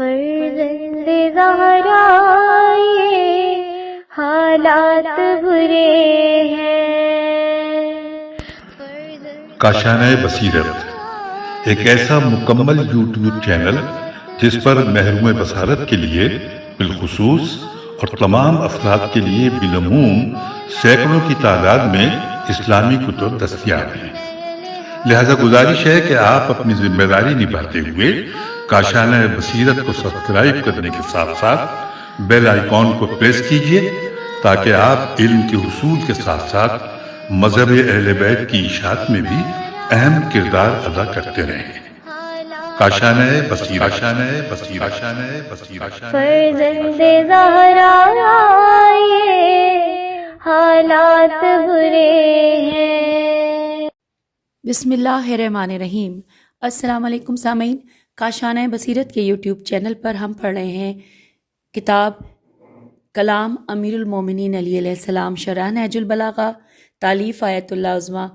فرزند زہرا یہ حالات برے ہیں۔ کاشانۂ بصیرت ایک ایسا مکمل یوٹیوب چینل جس پر محروم بصارت کے لیے بالخصوص اور تمام افراد کے لیے بالعموم سینکڑوں کی تعداد میں اسلامی کتب دستیاب ہیں۔ لہذا گزارش ہے کہ آپ اپنی ذمہ داری نبھاتے ہوئے کاشانۂ بصیرت کو سبسکرائب کرنے کے ساتھ ساتھ بیل آئیکن کو پریس کیجیے تاکہ آپ علم کے حصول کے ساتھ ساتھ مذہب اہل بیت کی اشاعت میں بھی اہم کردار ادا کرتے رہیں۔ کاشانۂ بصیرت، کاشانۂ بصیرت، کاشانۂ بصیرت۔ فرزند زہرا یہ حالات برے ہیں۔ بسم اللہ الرحمن الرحیم۔ السلام علیکم سامعین، کاشانۂ بصیرت کے یوٹیوب چینل پر ہم پڑھ رہے ہیں کتاب کلام امیر المومنین علی علیہ السلام شرح نہج البلاغہ، تالیف آیت اللہ عظمی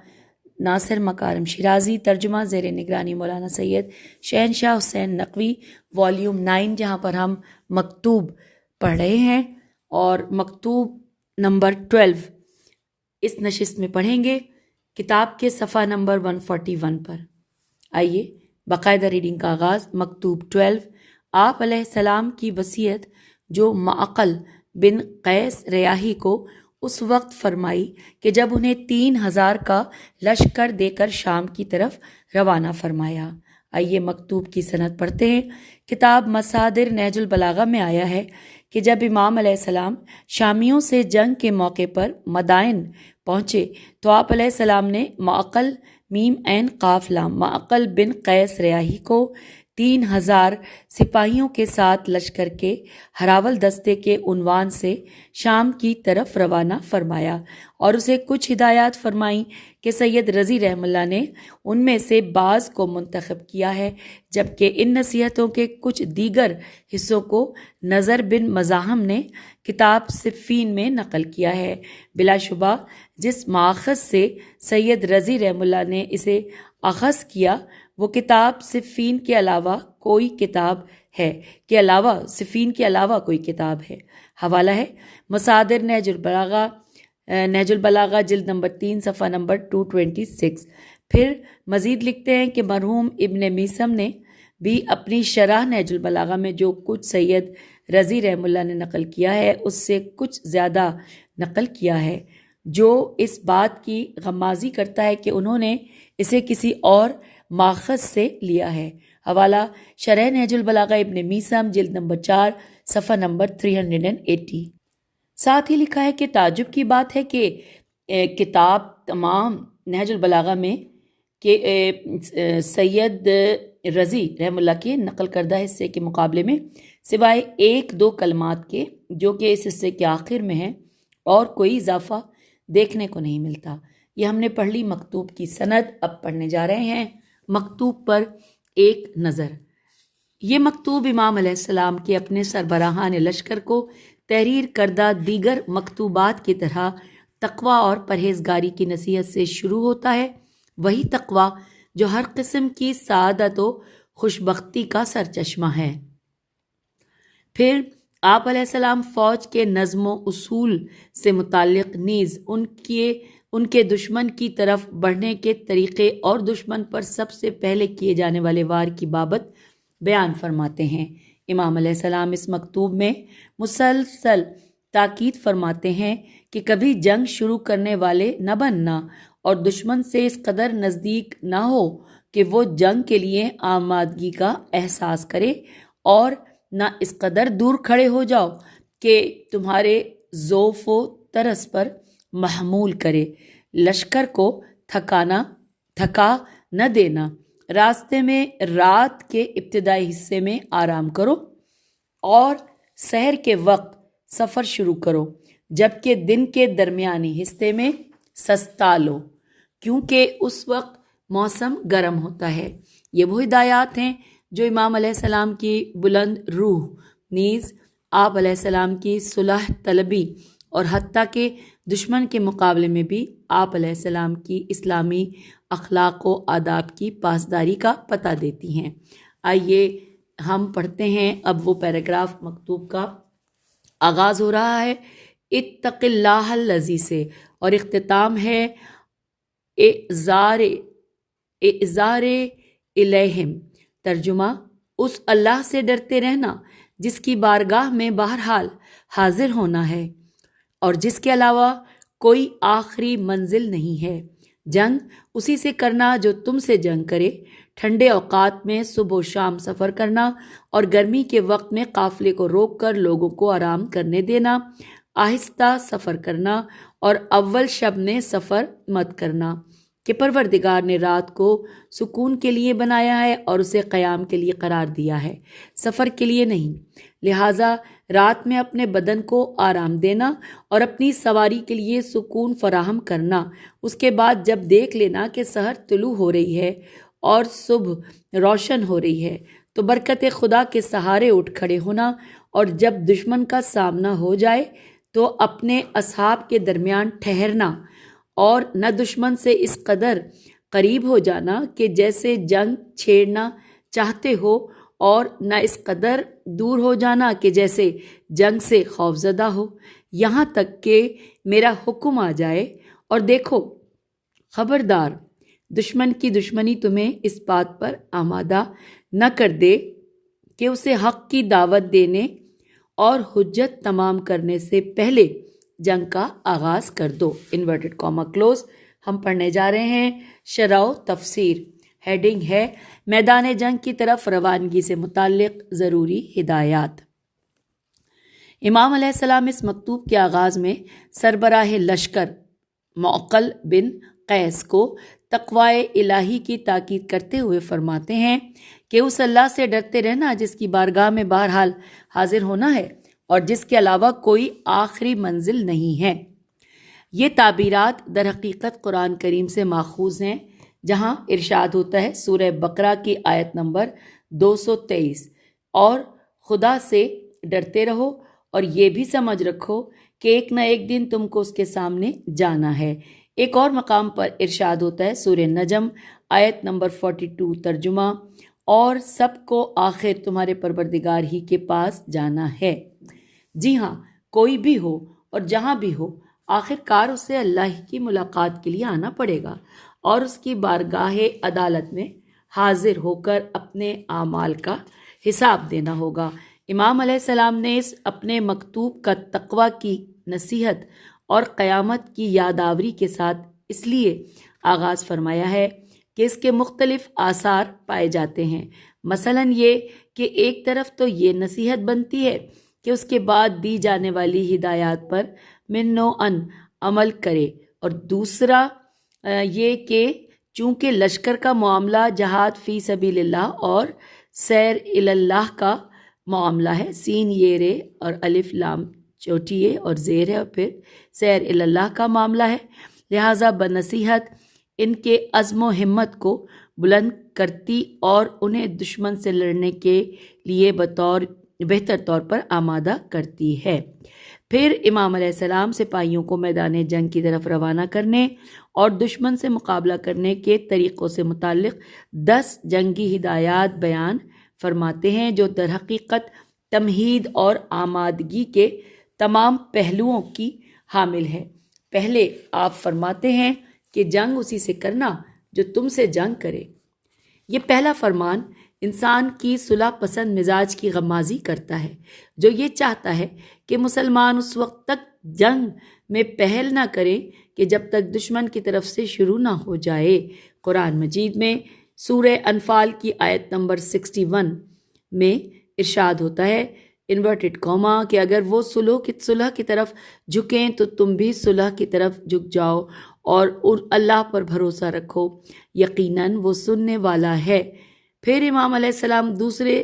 ناصر مکارم شیرازی، ترجمہ زیر نگرانی مولانا سید شہنشاہ حسین نقوی، والیوم 9، جہاں پر ہم مکتوب پڑھ رہے ہیں اور مکتوب نمبر 12 اس نشست میں پڑھیں گے، کتاب کے صفحہ نمبر 141 پر۔ آئیے باقاعدہ ریڈنگ کا آغاز۔ مکتوب 12، آپ علیہ السلام کی وصیت جو معقل بن قیس ریاحی کو اس وقت فرمائی کہ جب انہیں 3000 کا لشکر دے کر شام کی طرف روانہ فرمایا۔ آئیے مکتوب کی سند پڑھتے ہیں۔ کتاب مصادر نہج البلاغہ میں آیا ہے کہ جب امام علیہ السلام شامیوں سے جنگ کے موقع پر مدائن پہنچے تو آپ علیہ السلام نے معقل میم عین قاف لام معقل بن قیس ریاحی کو 3000 سپاہیوں کے ساتھ لشکر کے ہراول دستے کے عنوان سے شام کی طرف روانہ فرمایا اور اسے کچھ ہدایات فرمائیں کہ سید رضی رحم اللہ نے ان میں سے بعض کو منتخب کیا ہے، جبکہ ان نصیحتوں کے کچھ دیگر حصوں کو نظر بن مزاحم نے کتاب صفین میں نقل کیا ہے۔ بلا شبہ جس ماخذ سے سید رضی رحم اللہ نے اسے اخذ کیا وہ کتاب صفین کے علاوہ کوئی کتاب ہے صفین کے علاوہ کوئی کتاب ہے۔ حوالہ ہے مصادر نہج البلاغہ جلد نمبر 3 صفحہ نمبر 226۔ پھر مزید لکھتے ہیں کہ مرحوم ابن میثم نے بھی اپنی شرح نہج البلاغہ میں جو کچھ سید رضی رحم اللہ نے نقل کیا ہے اس سے کچھ زیادہ نقل کیا ہے، جو اس بات کی غمازی کرتا ہے کہ انہوں نے اسے کسی اور ماخذ سے لیا ہے۔ حوالہ شرح نہج البلاغہ ابن میثم جلد نمبر 4 صفحہ نمبر 380۔ ساتھ ہی لکھا ہے کہ تعجب کی بات ہے کہ کتاب تمام نہج البلاغہ میں کہ سید رضی رحم اللہ کے نقل کردہ حصے کے مقابلے میں سوائے 1-2 کلمات کے جو کہ اس حصے کے آخر میں ہیں اور کوئی اضافہ دیکھنے کو نہیں ملتا۔ یہ ہم نے پڑھ لی مکتوب کی سند، اب پڑھنے جا رہے ہیں مکتوب پر ایک نظر۔ یہ مکتوب امام علیہ السلام کے اپنے سربراہان لشکر کو تحریر کردہ دیگر مکتوبات کی طرح تقوی اور پرہیزگاری کی نصیحت سے شروع ہوتا ہے، وہی تقوی جو ہر قسم کی سعادت و خوشبختی کا سرچشمہ ہے۔ پھر آپ علیہ السلام فوج کے نظم و اصول سے متعلق نیز ان کے دشمن کی طرف بڑھنے کے طریقے اور دشمن پر سب سے پہلے کیے جانے والے وار کی بابت بیان فرماتے ہیں۔ امام علیہ السلام اس مکتوب میں مسلسل تاکید فرماتے ہیں کہ کبھی جنگ شروع کرنے والے نہ بننا اور دشمن سے اس قدر نزدیک نہ ہو کہ وہ جنگ کے لیے آمادگی کا احساس کرے اور نہ اس قدر دور کھڑے ہو جاؤ کہ تمہارے ضعف و ترس پر محمول کرے، لشکر کو تھکا نہ دینا، راستے میں رات کے ابتدائی حصے میں آرام کرو اور سحر کے وقت سفر شروع کرو، جبکہ دن کے درمیانی حصے میں سستا لو کیونکہ اس وقت موسم گرم ہوتا ہے۔ یہ وہ ہدایات ہیں جو امام علیہ السلام کی بلند روح نیز آپ علیہ السلام کی صلح طلبی اور حتیٰ کہ دشمن کے مقابلے میں بھی آپ علیہ السلام کی اسلامی اخلاق و آداب کی پاسداری کا پتہ دیتی ہیں۔ آئیے ہم پڑھتے ہیں اب وہ پیراگراف مکتوب کا آغاز ہو رہا ہے اتق اللہ الذی سے، اور اختتام ہے اعذار الیہم۔ ترجمہ: اس اللہ سے ڈرتے رہنا جس کی بارگاہ میں بہرحال حاضر ہونا ہے اور جس کے علاوہ کوئی آخری منزل نہیں ہے۔ جنگ اسی سے کرنا جو تم سے جنگ کرے، ٹھنڈے اوقات میں صبح و شام سفر کرنا اور گرمی کے وقت میں قافلے کو روک کر لوگوں کو آرام کرنے دینا، آہستہ سفر کرنا اور اول شب میں سفر مت کرنا کہ پروردگار نے رات کو سکون کے لیے بنایا ہے اور اسے قیام کے لیے قرار دیا ہے، سفر کے لیے نہیں۔ لہٰذا رات میں اپنے بدن کو آرام دینا اور اپنی سواری کے لیے سکون فراہم کرنا، اس کے بعد جب دیکھ لینا کہ سحر طلوع ہو رہی ہے اور صبح روشن ہو رہی ہے تو برکت خدا کے سہارے اٹھ کھڑے ہونا، اور جب دشمن کا سامنا ہو جائے تو اپنے اصحاب کے درمیان ٹھہرنا اور نہ دشمن سے اس قدر قریب ہو جانا کہ جیسے جنگ چھیڑنا چاہتے ہو اور نہ اس قدر دور ہو جانا کہ جیسے جنگ سے خوفزدہ ہو، یہاں تک کہ میرا حکم آ جائے۔ اور دیکھو، خبردار دشمن کی دشمنی تمہیں اس بات پر آمادہ نہ کر دے کہ اسے حق کی دعوت دینے اور حجت تمام کرنے سے پہلے جنگ کا آغاز کر دو۔ Inverted Cama close. ہم پڑھنے جا رہے ہیں شرح و تفسیر۔ ہیڈنگ ہے میدان جنگ کی طرف روانگی سے متعلق ضروری ہدایات۔ امام علیہ السلام اس مکتوب کے آغاز میں سربراہ لشکر معقل بن قیس کو تقوی الہی کی تاکید کرتے ہوئے فرماتے ہیں کہ اس اللہ سے ڈرتے رہنا جس کی بارگاہ میں بہرحال حاضر ہونا ہے اور جس کے علاوہ کوئی آخری منزل نہیں ہے۔ یہ تعبیرات در حقیقت قرآن کریم سے ماخوذ ہیں، جہاں ارشاد ہوتا ہے سورہ بقرہ کی آیت نمبر 223، اور خدا سے ڈرتے رہو اور یہ بھی سمجھ رکھو کہ ایک نہ ایک دن تم کو اس کے سامنے جانا ہے۔ ایک اور مقام پر ارشاد ہوتا ہے سورہ نجم آیت نمبر 42، ترجمہ: اور سب کو آخر تمہارے پروردگار ہی کے پاس جانا ہے۔ جی ہاں، کوئی بھی ہو اور جہاں بھی ہو، آخر کار اسے اللہ کی ملاقات کے لیے آنا پڑے گا اور اس کی بارگاہ عدالت میں حاضر ہو کر اپنے اعمال کا حساب دینا ہوگا۔ امام علیہ السلام نے اس اپنے مکتوب کا تقوی کی نصیحت اور قیامت کی یادآوری کے ساتھ اس لیے آغاز فرمایا ہے کہ اس کے مختلف آثار پائے جاتے ہیں، مثلاً یہ کہ ایک طرف تو یہ نصیحت بنتی ہے کہ اس کے بعد دی جانے والی ہدایات پر من نوعاً عمل کرے، اور دوسرا یہ کہ چونکہ لشکر کا معاملہ جہاد فی سبیل اللہ اور سیر اللہ کا معاملہ ہے، سین یہ رے اور الف لام چوٹی ہے اور زیر ہے، اور پھر سیر اللہ کا معاملہ ہے، لہٰذا بنصیحت ان کے عزم و ہمت کو بلند کرتی اور انہیں دشمن سے لڑنے کے لیے بہتر طور پر آمادہ کرتی ہے۔ پھر امام علیہ السلام سپاہیوں کو میدان جنگ کی طرف روانہ کرنے اور دشمن سے مقابلہ کرنے کے طریقوں سے متعلق 10 جنگی ہدایات بیان فرماتے ہیں جو در حقیقت تمہید اور آمادگی کے تمام پہلوؤں کی حامل ہے۔ پہلے آپ فرماتے ہیں کہ جنگ اسی سے کرنا جو تم سے جنگ کرے۔ یہ پہلا فرمان انسان کی صلح پسند مزاج کی غمازی کرتا ہے، جو یہ چاہتا ہے کہ مسلمان اس وقت تک جنگ میں پہل نہ کرے کہ جب تک دشمن کی طرف سے شروع نہ ہو جائے۔ قرآن مجید میں سورہ انفال کی آیت نمبر 61 میں ارشاد ہوتا ہے انورٹڈ کاما کہ اگر وہ صلح کی طرف جھکیں تو تم بھی صلح کی طرف جھک جاؤ اور اللہ پر بھروسہ رکھو، یقیناً وہ سننے والا ہے۔ پھر امام علیہ السلام دوسرے،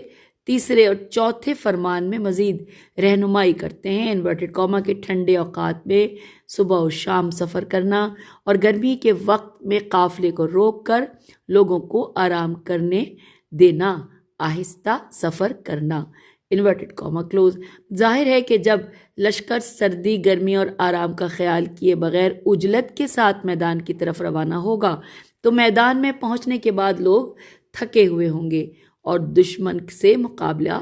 تیسرے اور چوتھے فرمان میں مزید رہنمائی کرتے ہیں انورٹڈ کاما کے ٹھنڈے اوقات میں صبح و شام سفر کرنا اور گرمی کے وقت میں قافلے کو روک کر لوگوں کو آرام کرنے دینا، آہستہ سفر کرنا، انورٹڈ کاما کلوز۔ ظاہر ہے کہ جب لشکر سردی، گرمی اور آرام کا خیال کیے بغیر عجلت کے ساتھ میدان کی طرف روانہ ہوگا تو میدان میں پہنچنے کے بعد لوگ تھکے ہوئے ہوں گے اور دشمن سے مقابلہ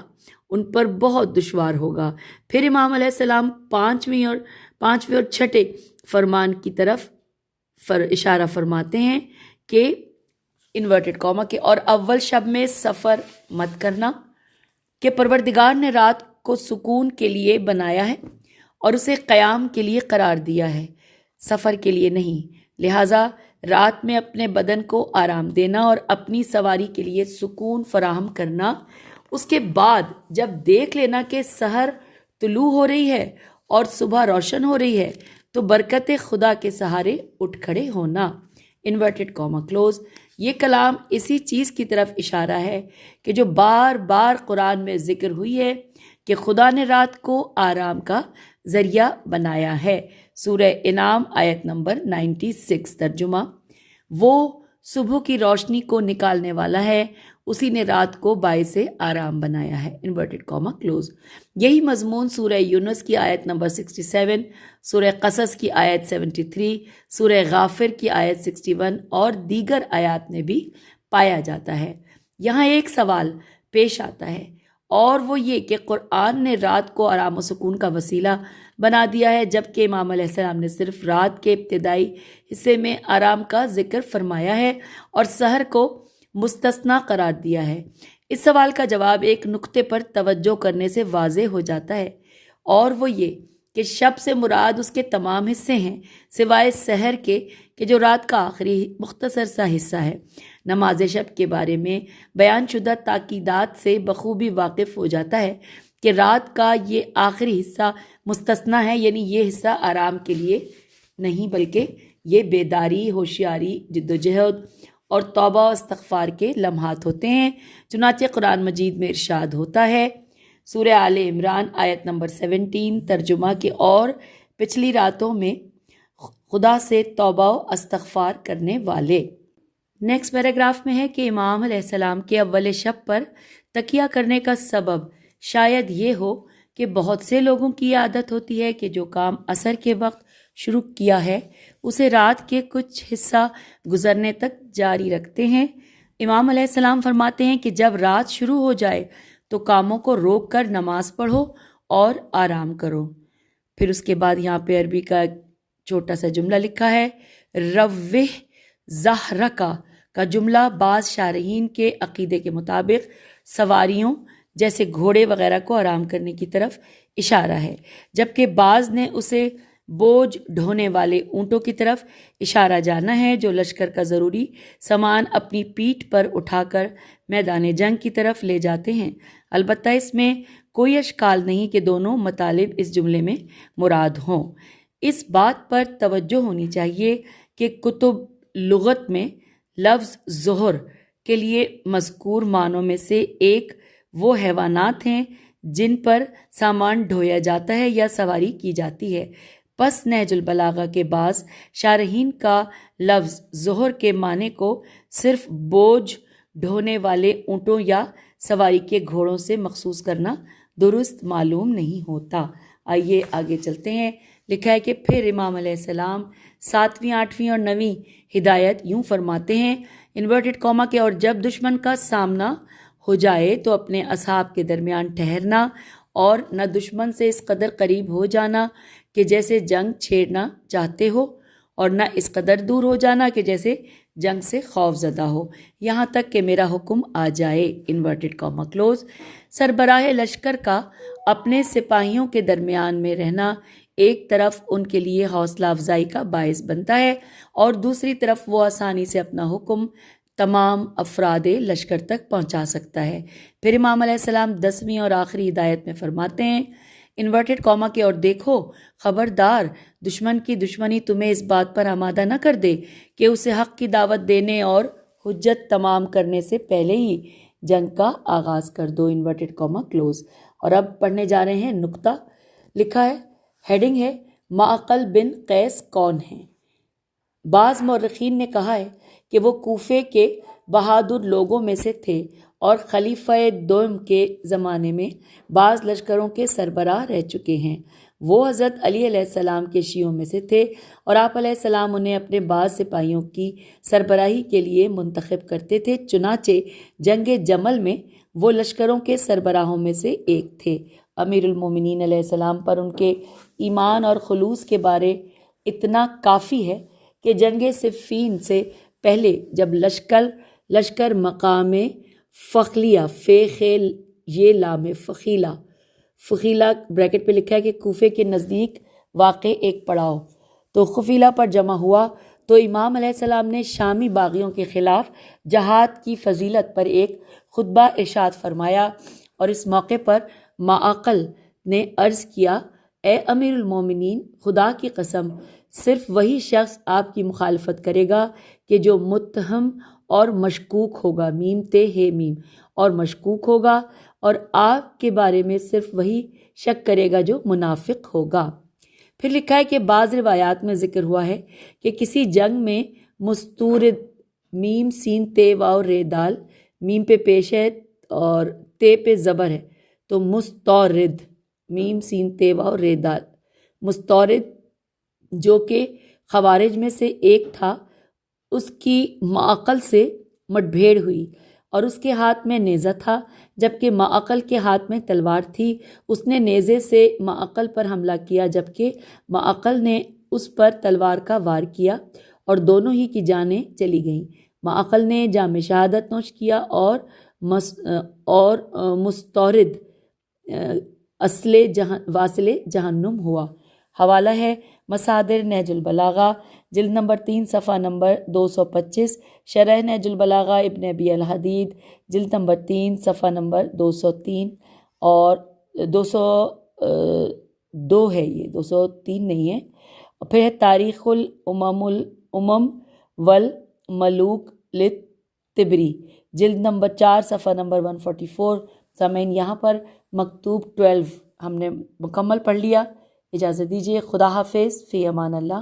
ان پر بہت دشوار ہوگا۔ پھر امام علیہ السلام پانچویں اور چھٹے فرمان کی طرف اشارہ فرماتے ہیں کہ انورٹڈ کاما کے اور اول شب میں سفر مت کرنا، کہ پروردگار نے رات کو سکون کے لیے بنایا ہے اور اسے قیام کے لیے قرار دیا ہے، سفر کے لیے نہیں۔ لہٰذا رات میں اپنے بدن کو آرام دینا اور اپنی سواری کے لیے سکون فراہم کرنا، اس کے بعد جب دیکھ لینا کہ سحر طلوع ہو رہی ہے اور صبح روشن ہو رہی ہے تو برکت خدا کے سہارے اٹھ کھڑے ہونا، انورٹڈ کاما کلوز۔ یہ کلام اسی چیز کی طرف اشارہ ہے کہ جو بار بار قرآن میں ذکر ہوئی ہے کہ خدا نے رات کو آرام کا ذریعہ بنایا ہے۔ سورہ انعام آیت نمبر 96 ترجمہ، وہ صبح کی روشنی کو نکالنے والا ہے، اسی نے رات کو باعث آرام بنایا ہے، انورٹڈ کاما کلوز۔ یہی مضمون سورہ یونس کی آیت نمبر 67، سورہ قصص کی آیت 73، سورہ غافر کی آیت 61 اور دیگر آیات میں بھی پایا جاتا ہے۔ یہاں ایک سوال پیش آتا ہے اور وہ یہ کہ قرآن نے رات کو آرام و سکون کا وسیلہ بنا دیا ہے، جبکہ امام علیہ السلام نے صرف رات کے ابتدائی حصے میں آرام کا ذکر فرمایا ہے اور سحر کو مستثنا قرار دیا ہے۔ اس سوال کا جواب ایک نقطے پر توجہ کرنے سے واضح ہو جاتا ہے، اور وہ یہ کہ شب سے مراد اس کے تمام حصے ہیں سوائے سحر کے، کہ جو رات کا آخری مختصر سا حصہ ہے۔ نماز شب کے بارے میں بیان شدہ تاکیدات سے بخوبی واقف ہو جاتا ہے کہ رات کا یہ آخری حصہ مستثنا ہے، یعنی یہ حصہ آرام کے لیے نہیں بلکہ یہ بیداری، ہوشیاری، جد و جہد اور توبہ و استغفار کے لمحات ہوتے ہیں۔ چنانچہ قرآن مجید میں ارشاد ہوتا ہے، سورہ آل عمران آیت نمبر 17 ترجمہ کے، اور پچھلی راتوں میں خدا سے توبہ و استغفار کرنے والے۔ نیکسٹ پیراگراف میں ہے کہ امام علیہ السلام کے اول شب پر تکیہ کرنے کا سبب شاید یہ ہو کہ بہت سے لوگوں کی عادت ہوتی ہے کہ جو کام عصر کے وقت شروع کیا ہے اسے رات کے کچھ حصہ گزرنے تک جاری رکھتے ہیں۔ امام علیہ السلام فرماتے ہیں کہ جب رات شروع ہو جائے تو کاموں کو روک کر نماز پڑھو اور آرام کرو۔ پھر اس کے بعد یہاں پہ عربی کا چھوٹا سا جملہ لکھا ہے، روح ظہرکا کا جملہ بعض شارحین کے عقیدے کے مطابق سواریوں جیسے گھوڑے وغیرہ کو آرام کرنے کی طرف اشارہ ہے، جبکہ بعض نے اسے بوجھ ڈھونے والے اونٹوں کی طرف اشارہ جانا ہے جو لشکر کا ضروری سامان اپنی پیٹھ پر اٹھا کر میدان جنگ کی طرف لے جاتے ہیں۔ البتہ اس میں کوئی اشکال نہیں کہ دونوں مطالب اس جملے میں مراد ہوں۔ اس بات پر توجہ ہونی چاہیے کہ کتب لغت میں لفظ ظہر کے لیے مذکور معنوں میں سے ایک وہ حیوانات ہیں جن پر سامان ڈھویا جاتا ہے یا سواری کی جاتی ہے۔ پس نہج البلاغہ کے بعض شارحین کا لفظ ظہر کے معنی کو صرف بوجھ ڈھونے والے اونٹوں یا سواری کے گھوڑوں سے مخصوص کرنا درست معلوم نہیں ہوتا۔ آئیے آگے چلتے ہیں۔ لکھا ہے کہ پھر امام علیہ السلام 7ویں، 8ویں اور 9ویں ہدایت یوں فرماتے ہیں، انورٹڈ کاما کے، اور جب دشمن کا سامنا ہو جائے تو اپنے اصحاب کے درمیان ٹھہرنا اور نہ دشمن سے اس قدر قریب ہو جانا کہ جیسے جنگ چھیڑنا چاہتے ہو، اور نہ اس قدر دور ہو جانا کہ جیسے جنگ سے خوف زدہ ہو، یہاں تک کہ میرا حکم آ جائے، انورٹڈ کاما کلوز۔ سربراہ لشکر کا اپنے سپاہیوں کے درمیان میں رہنا ایک طرف ان کے لیے حوصلہ افزائی کا باعث بنتا ہے اور دوسری طرف وہ آسانی سے اپنا حکم تمام افراد لشکر تک پہنچا سکتا ہے۔ پھر امام علیہ السلام 10ویں اور آخری ہدایت میں فرماتے ہیں، انورٹڈ کاما کے، اور دیکھو خبردار دشمن کی دشمنی تمہیں اس بات پر آمادہ نہ کر دے کہ اسے حق کی دعوت دینے اور حجت تمام کرنے سے پہلے ہی جنگ کا آغاز کر دو، انورٹڈ کاما کلوز۔ اور اب پڑھنے جا رہے ہیں نقطہ لکھا ہے، ہیڈنگ ہے، معقل بن قیس کون ہیں؟ بعض مورخین نے کہا ہے کہ وہ کوفے کے بہادر لوگوں میں سے تھے اور خلیفہ دوم کے زمانے میں بعض لشکروں کے سربراہ رہ چکے ہیں۔ وہ حضرت علی علیہ السلام کے شیعوں میں سے تھے اور آپ علیہ السلام انہیں اپنے بعض سپاہیوں کی سربراہی کے لیے منتخب کرتے تھے۔ چنانچہ جنگ جمل میں وہ لشکروں کے سربراہوں میں سے ایک تھے۔ امیر المومنین علیہ السلام پر ان کے ایمان اور خلوص کے بارے اتنا کافی ہے کہ جنگ صفین سے پہلے جب لشکر مقام فخلیہ فیخیل یہ لام فخیلہ بریکٹ پہ لکھا ہے کہ کوفے کے نزدیک واقع ایک پڑاؤ تو خفیلہ پر جمع ہوا، تو امام علیہ السلام نے شامی باغیوں کے خلاف جہاد کی فضیلت پر ایک خطبہ ارشاد فرمایا، اور اس موقع پر معقل نے عرض کیا، اے امیر المومنین، خدا کی قسم صرف وہی شخص آپ کی مخالفت کرے گا کہ جو متہم اور مشکوک ہوگا، میم تے ہے میم، اور مشکوک ہوگا، اور آپ کے بارے میں صرف وہی شک کرے گا جو منافق ہوگا۔ پھر لکھا ہے کہ بعض روایات میں ذکر ہوا ہے کہ کسی جنگ میں مستورد، میم سین تے واو رے دال، میم پہ پیش ہے اور تے پہ زبر ہے تو مستورد، میم سین تے واو رے دال، مستورد جو کہ خوارج میں سے ایک تھا، اس کی معقل سے مٹبھیڑ ہوئی اور اس کے ہاتھ میں نیزہ تھا، جبکہ معقل کے ہاتھ میں تلوار تھی۔ اس نے نیزے سے معقل پر حملہ کیا، جبکہ معقل نے اس پر تلوار کا وار کیا اور دونوں ہی کی جانیں چلی گئیں۔ معقل نے جام شہادت نوش کیا اور مستورد واصل جہنم ہوا۔ حوالہ ہے مصادر نہج البلاغہ، جلد نمبر 3 صفحہ نمبر 225، شرح نہج البلاغہ ابن ابی الحدید، جلد نمبر 3 صفحہ نمبر 203 اور 202 ہے، یہ 203 نہیں ہے۔ پھر ہے تاریخ الامم والملوک للطبری، جلد نمبر 4 صفحہ نمبر 144۔ سامعین، یہاں پر مکتوب 12 ہم نے مکمل پڑھ لیا۔ اجازت دیجیے، خدا حافظ، فی امان اللہ۔